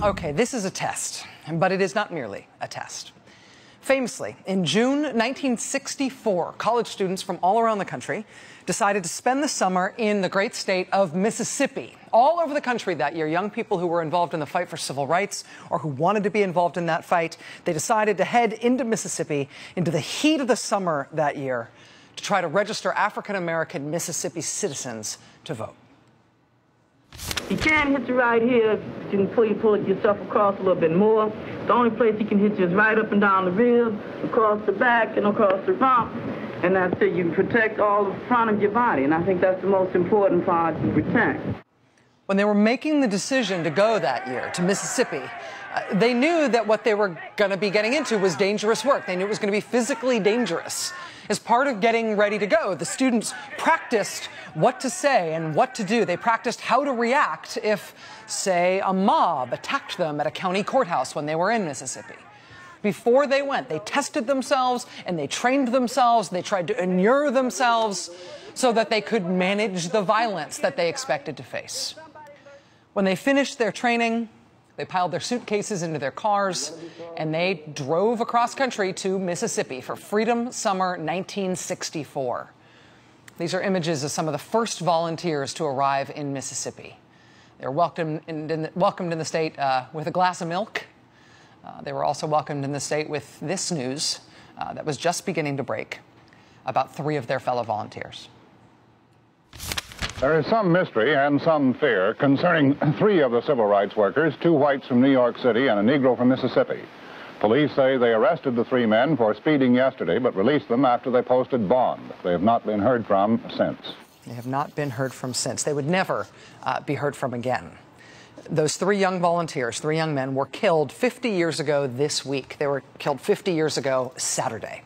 Okay, this is a test, but it is not merely a test. Famously, in June 1964, college students from all around the country decided to spend the summer in the great state of Mississippi. All over the country that year, young people who were involved in the fight for civil rights or who wanted to be involved in that fight, they decided to head into Mississippi into the heat of the summer that year to try to register African-American Mississippi citizens to vote. He can hit you right here. You can pull yourself across a little bit more. The only place he can hit you is right up and down the ribs, across the back, and across the rump. And that's it. You protect all the front of your body. And I think that's the most important part to protect. When they were making the decision to go that year to Mississippi, they knew that what they were going to be getting into was dangerous work. They knew it was going to be physically dangerous. As part of getting ready to go, the students practiced what to say and what to do. They practiced how to react if, say, a mob attacked them at a county courthouse when they were in Mississippi. Before they went, they tested themselves and they trained themselves. They tried to inure themselves so that they could manage the violence that they expected to face. When they finished their training, they piled their suitcases into their cars, and they drove across country to Mississippi for Freedom Summer 1964. These are images of some of the first volunteers to arrive in Mississippi. They were welcomed in the state with a glass of milk. They were also welcomed in the state with this news that was just beginning to break about 3 of their fellow volunteers. There is some mystery and some fear concerning 3 of the civil rights workers, 2 whites from New York City and a Negro from Mississippi. Police say they arrested the 3 men for speeding yesterday, but released them after they posted bond. They have not been heard from since. They have not been heard from since. They would never be heard from again. Those 3 young volunteers, 3 young men, were killed 50 years ago this week. They were killed 50 years ago Saturday.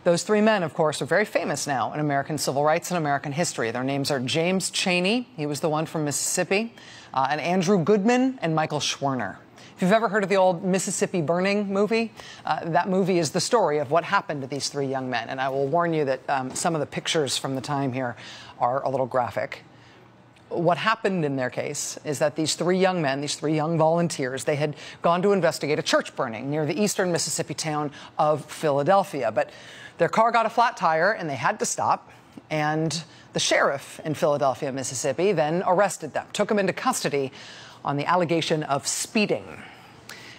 Those 3 men, of course, are very famous now in American civil rights and American history. Their names are James Chaney, he was the one from Mississippi, and Andrew Goodman and Michael Schwerner. If you've ever heard of the old Mississippi Burning movie, that movie is the story of what happened to these 3 young men. And I will warn you that some of the pictures from the time here are a little graphic. What happened in their case is that these 3 young men, these 3 young volunteers, they had gone to investigate a church burning near the eastern Mississippi town of Philadelphia. But their car got a flat tire and they had to stop. And the sheriff in Philadelphia, Mississippi, then arrested them, took them into custody on the allegation of speeding.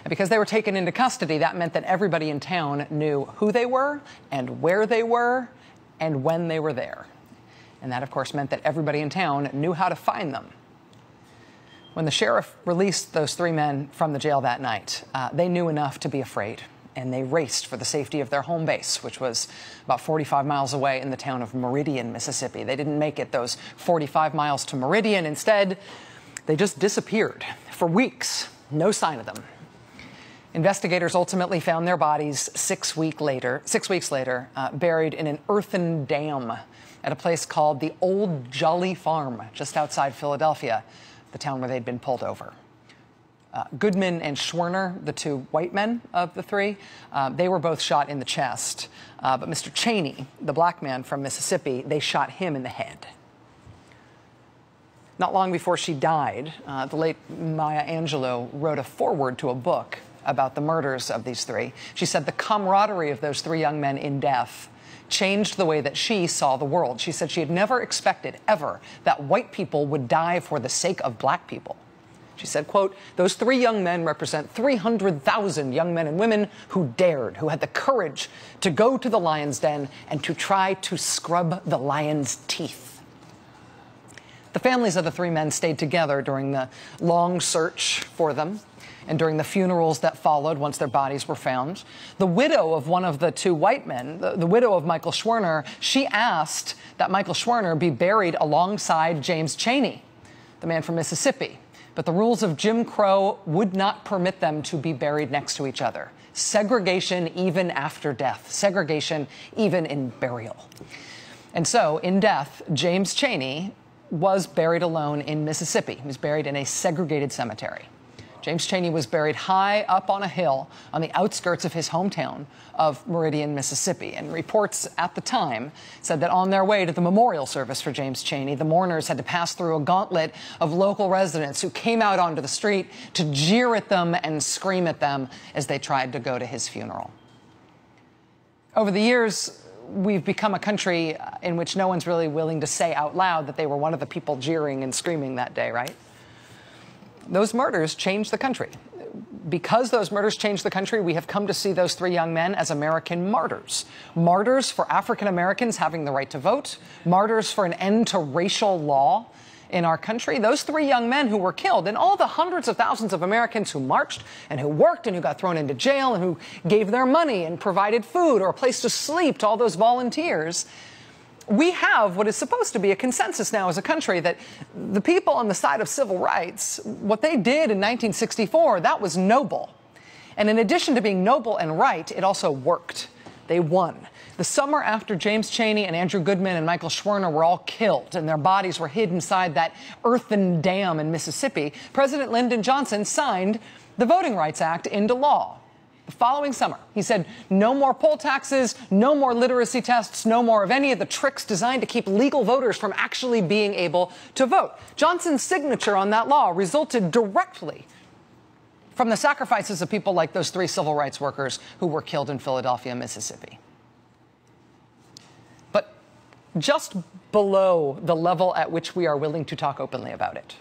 And because they were taken into custody, that meant that everybody in town knew who they were and where they were and when they were there. And that, of course, meant that everybody in town knew how to find them. When the sheriff released those 3 men from the jail that night, they knew enough to be afraid. And they raced for the safety of their home base, which was about 45 miles away in the town of Meridian, Mississippi. They didn't make it those 45 miles to Meridian. Instead, they just disappeared for weeks. No sign of them. Investigators ultimately found their bodies 6 weeks later, buried in an earthen dam at a place called the Old Jolly Farm, just outside Philadelphia, the town where they'd been pulled over. Goodman and Schwerner, the 2 white men of the 3, they were both shot in the chest. But Mr. Chaney, the black man from Mississippi, they shot him in the head. Not long before she died, the late Maya Angelou wrote a foreword to a book about the murders of these 3. She said the camaraderie of those 3 young men in death changed the way that she saw the world. She said she had never expected, ever, that white people would die for the sake of black people. She said, quote, "Those 3 young men represent 300,000 young men and women who dared, who had the courage to go to the lion's den and to try to scrub the lion's teeth." The families of the 3 men stayed together during the long search for them and during the funerals that followed once their bodies were found. The widow of one of the 2 white men, the widow of Michael Schwerner, she asked that Michael Schwerner be buried alongside James Chaney, the man from Mississippi. But the rules of Jim Crow would not permit them to be buried next to each other. Segregation even after death. Segregation even in burial. And so, in death, James Chaney was buried alone in Mississippi. He was buried in a segregated cemetery. James Chaney was buried high up on a hill on the outskirts of his hometown of Meridian, Mississippi. And reports at the time said that on their way to the memorial service for James Chaney, the mourners had to pass through a gauntlet of local residents who came out onto the street to jeer at them and scream at them as they tried to go to his funeral. Over the years, we've become a country in which no one's really willing to say out loud that they were one of the people jeering and screaming that day, right? Those murders changed the country. Because those murders changed the country, we have come to see those three young men as American martyrs. Martyrs for African Americans having the right to vote, martyrs for an end to racial law in our country. Those three young men who were killed, and all the hundreds of thousands of Americans who marched and who worked and who got thrown into jail and who gave their money and provided food or a place to sleep to all those volunteers. We have what is supposed to be a consensus now as a country that the people on the side of civil rights, what they did in 1964, that was noble. And in addition to being noble and right, it also worked. They won. The summer after James Chaney and Andrew Goodman and Michael Schwerner were all killed and their bodies were hid inside that earthen dam in Mississippi, President Lyndon Johnson signed the Voting Rights Act into law. The following summer, he said no more poll taxes, no more literacy tests, no more of any of the tricks designed to keep legal voters from actually being able to vote. Johnson's signature on that law resulted directly from the sacrifices of people like those three civil rights workers who were killed in Philadelphia, Mississippi. But just below the level at which we are willing to talk openly about it,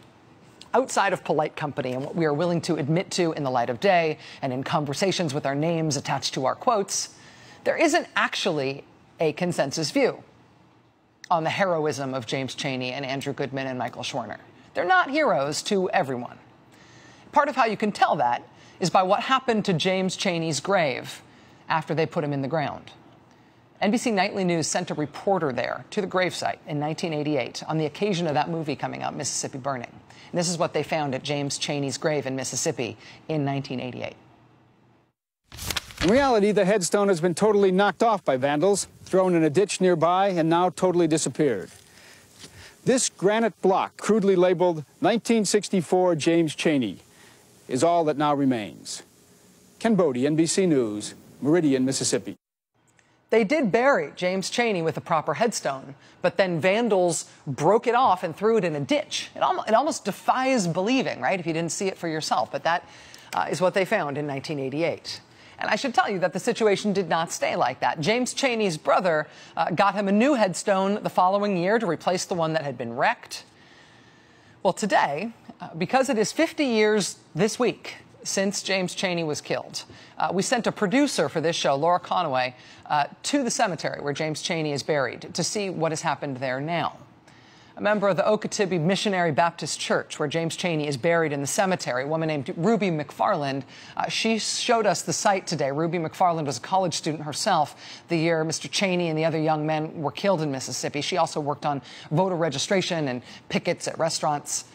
outside of polite company and what we are willing to admit to in the light of day and in conversations with our names attached to our quotes, there isn't actually a consensus view on the heroism of James Chaney and Andrew Goodman and Michael Schwerner. They're not heroes to everyone. Part of how you can tell that is by what happened to James Chaney's grave after they put him in the ground. NBC Nightly News sent a reporter there to the gravesite in 1988 on the occasion of that movie coming out, Mississippi Burning. And this is what they found at James Chaney's grave in Mississippi in 1988. In reality, the headstone has been totally knocked off by vandals, thrown in a ditch nearby, and now totally disappeared. This granite block, crudely labeled 1964 James Chaney, is all that now remains. Ken Bodie, NBC News, Meridian, Mississippi. They did bury James Chaney with a proper headstone, but then vandals broke it off and threw it in a ditch. It almost defies believing, right, if you didn't see it for yourself. But that is what they found in 1988. And I should tell you that the situation did not stay like that. James Chaney's brother got him a new headstone the following year to replace the one that had been wrecked. Well, today, because it is 50 years this week since James Chaney was killed, we sent a producer for this show, Laura Conaway, to the cemetery where James Chaney is buried to see what has happened there now. A member of the Okeechobee Missionary Baptist Church, where James Chaney is buried in the cemetery, a woman named Ruby McFarland, she showed us the site today. Ruby McFarland was a college student herself the year Mr. Chaney and the other young men were killed in Mississippi. She also worked on voter registration and pickets at restaurants.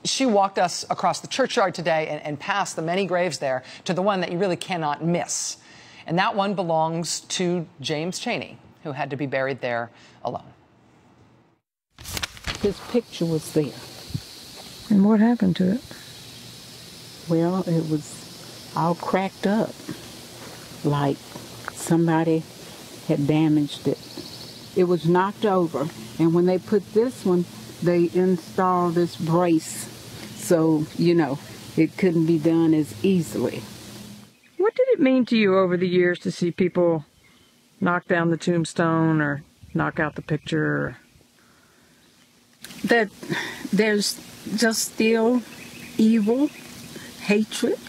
She walked us across the churchyard today and past the many graves there to the one that you really cannot miss. And that one belongs to James Chaney, who had to be buried there alone. His picture was there. And what happened to it? Well, it was all cracked up, like somebody had damaged it. It was knocked over, and when they put this one, they installed this brace, so, you know, it couldn't be done as easily. What did it mean to you over the years to see people knock down the tombstone or knock out the picture? That there's just still evil, hatred,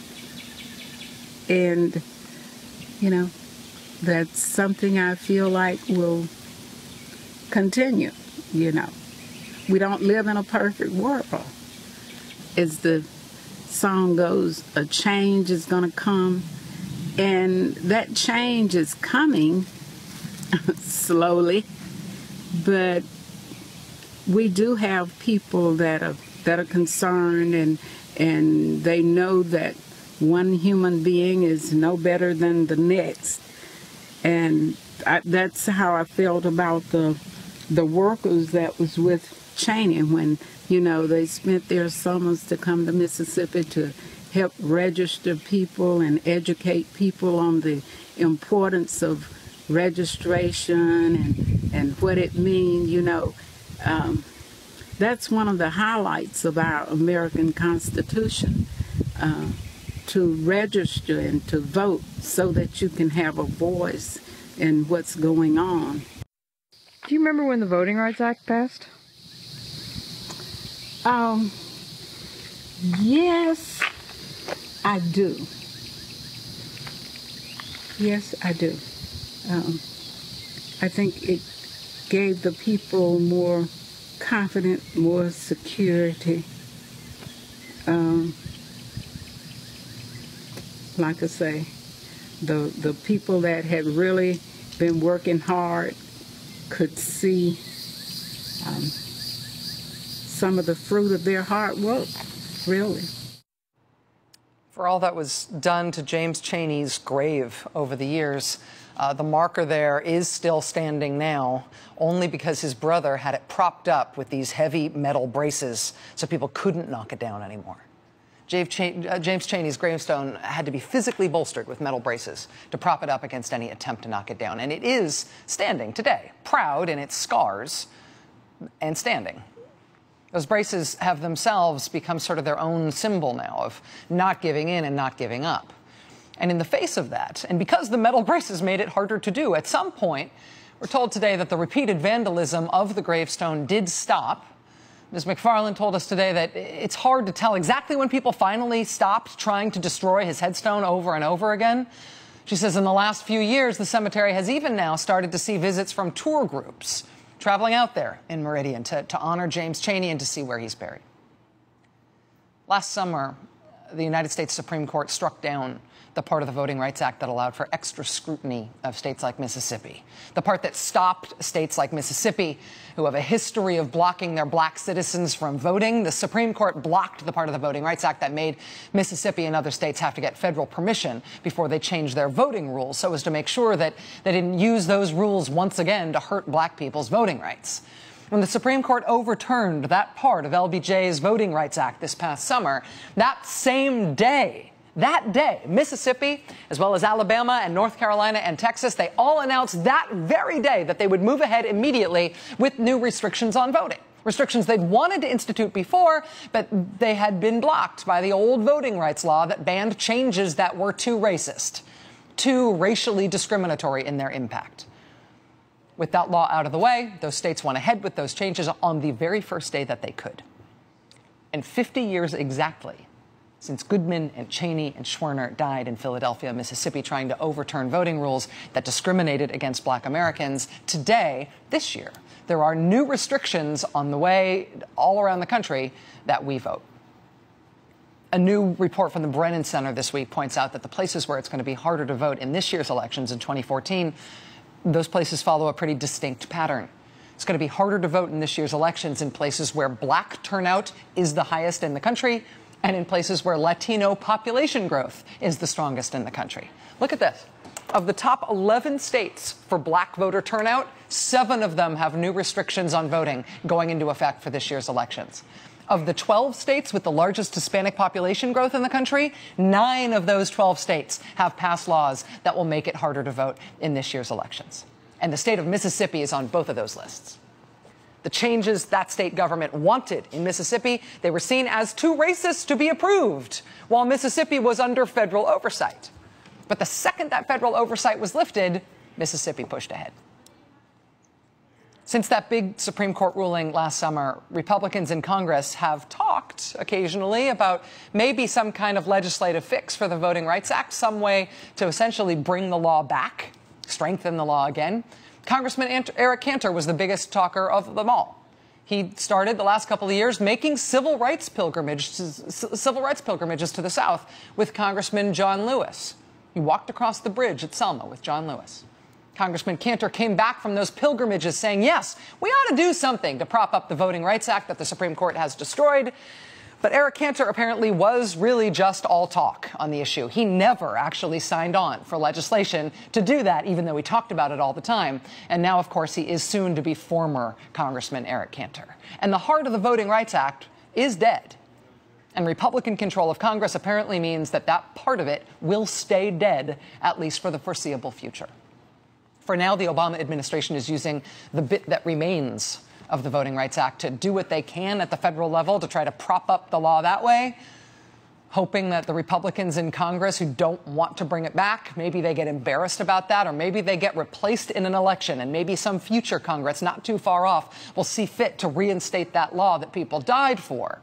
and, you know, that's something I feel like will continue, you know. We don't live in a perfect world. As the song goes, a change is going to come, and that change is coming slowly, but we do have people that are concerned, and they know that one human being is no better than the next. And that's how I felt about the workers that was with Chaney when, you know, they spent their summers to come to Mississippi to help register people and educate people on the importance of registration and what it means, you know. That's one of the highlights of our American Constitution, to register and to vote so that you can have a voice in what's going on. Do you remember when the Voting Rights Act passed? Yes, I do. Yes, I do. I think it gave the people more confidence, more security. Like I say, the people that had really been working hard could see some of the fruit of their hard work, really. For all that was done to James Chaney's grave over the years, the marker there is still standing now, only because his brother had it propped up with these heavy metal braces so people couldn't knock it down anymore. James Chaney's gravestone had to be physically bolstered with metal braces to prop it up against any attempt to knock it down. And it is standing today, proud in its scars and standing. Those braces have themselves become sort of their own symbol now of not giving in and not giving up. And in the face of that, and because the metal braces made it harder to do, at some point, we're told today that the repeated vandalism of the gravestone did stop. Ms. McFarland told us today that it's hard to tell exactly when people finally stopped trying to destroy his headstone over and over again. She says in the last few years, the cemetery has even now started to see visits from tour groups traveling out there in Meridian to honor James Chaney and to see where he's buried. Last summer, the United States Supreme Court struck down the part of the Voting Rights Act that allowed for extra scrutiny of states like Mississippi, the part that stopped states like Mississippi, who have a history of blocking their black citizens from voting. The Supreme Court blocked the part of the Voting Rights Act that made Mississippi and other states have to get federal permission before they changed their voting rules, so as to make sure that they didn't use those rules once again to hurt black people's voting rights. When the Supreme Court overturned that part of LBJ's Voting Rights Act this past summer, that same day, Mississippi, as well as Alabama and North Carolina and Texas, they all announced that very day that they would move ahead immediately with new restrictions on voting. Restrictions they'd wanted to institute before, but they had been blocked by the old voting rights law that banned changes that were too racist, too racially discriminatory in their impact. With that law out of the way, those states went ahead with those changes on the very first day that they could. And 50 years exactly since Goodman and Chaney and Schwerner died in Philadelphia, Mississippi, trying to overturn voting rules that discriminated against black Americans, today, this year, there are new restrictions on the way all around the country that we vote. A new report from the Brennan Center this week points out that the places where it's going to be harder to vote in this year's elections in 2014, those places follow a pretty distinct pattern. It's going to be harder to vote in this year's elections in places where black turnout is the highest in the country, and in places where Latino population growth is the strongest in the country. Look at this. Of the top 11 states for black voter turnout, 7 of them have new restrictions on voting going into effect for this year's elections. Of the 12 states with the largest Hispanic population growth in the country, 9 of those 12 states have passed laws that will make it harder to vote in this year's elections. And the state of Mississippi is on both of those lists. The changes that state government wanted in Mississippi, they were seen as too racist to be approved, while Mississippi was under federal oversight. But the second that federal oversight was lifted, Mississippi pushed ahead. Since that big Supreme Court ruling last summer, Republicans in Congress have talked occasionally about maybe some kind of legislative fix for the Voting Rights Act, some way to essentially bring the law back, strengthen the law again. Congressman Eric Cantor was the biggest talker of them all. He started the last couple of years making civil rights pilgrimages to the South with Congressman John Lewis. He walked across the bridge at Selma with John Lewis. Congressman Cantor came back from those pilgrimages saying, yes, we ought to do something to prop up the Voting Rights Act that the Supreme Court has destroyed. But Eric Cantor apparently was really just all talk on the issue. He never actually signed on for legislation to do that, even though he talked about it all the time. And now, of course, he is soon to be former Congressman Eric Cantor. And the heart of the Voting Rights Act is dead. And Republican control of Congress apparently means that that part of it will stay dead, at least for the foreseeable future. For now, the Obama administration is using the bit that remains of the Voting Rights Act to do what they can at the federal level to try to prop up the law that way, hoping that the Republicans in Congress who don't want to bring it back, maybe they get embarrassed about that, or maybe they get replaced in an election, and maybe some future Congress, not too far off, will see fit to reinstate that law that people died for.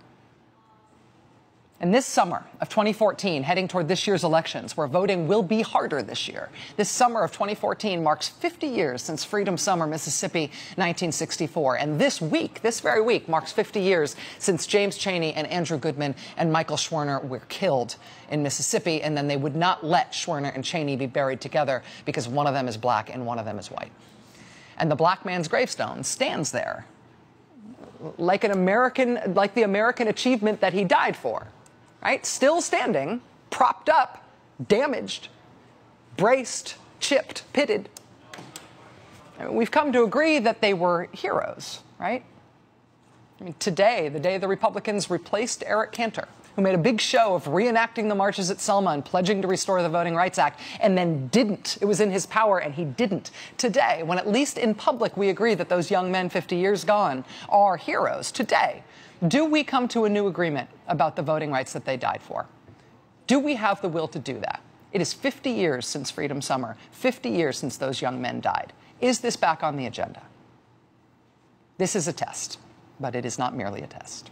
And this summer of 2014, heading toward this year's elections, where voting will be harder this year, this summer of 2014 marks 50 years since Freedom Summer, Mississippi, 1964. And this week, this very week, marks 50 years since James Chaney and Andrew Goodman and Michael Schwerner were killed in Mississippi, and then they would not let Schwerner and Chaney be buried together because one of them is black and one of them is white. And the black man's gravestone stands there like the American achievement that he died for. Right? Still standing, propped up, damaged, braced, chipped, pitted. We've come to agree that they were heroes, right? I mean, today, the day the Republicans replaced Eric Cantor, who made a big show of reenacting the marches at Selma and pledging to restore the Voting Rights Act, and then didn't. It was in his power, and he didn't. Today, when at least in public we agree that those young men 50 years gone are heroes, today, do we come to a new agreement about the voting rights that they died for? Do we have the will to do that? It is 50 years since Freedom Summer, 50 years since those young men died. Is this back on the agenda? This is a test, but it is not merely a test.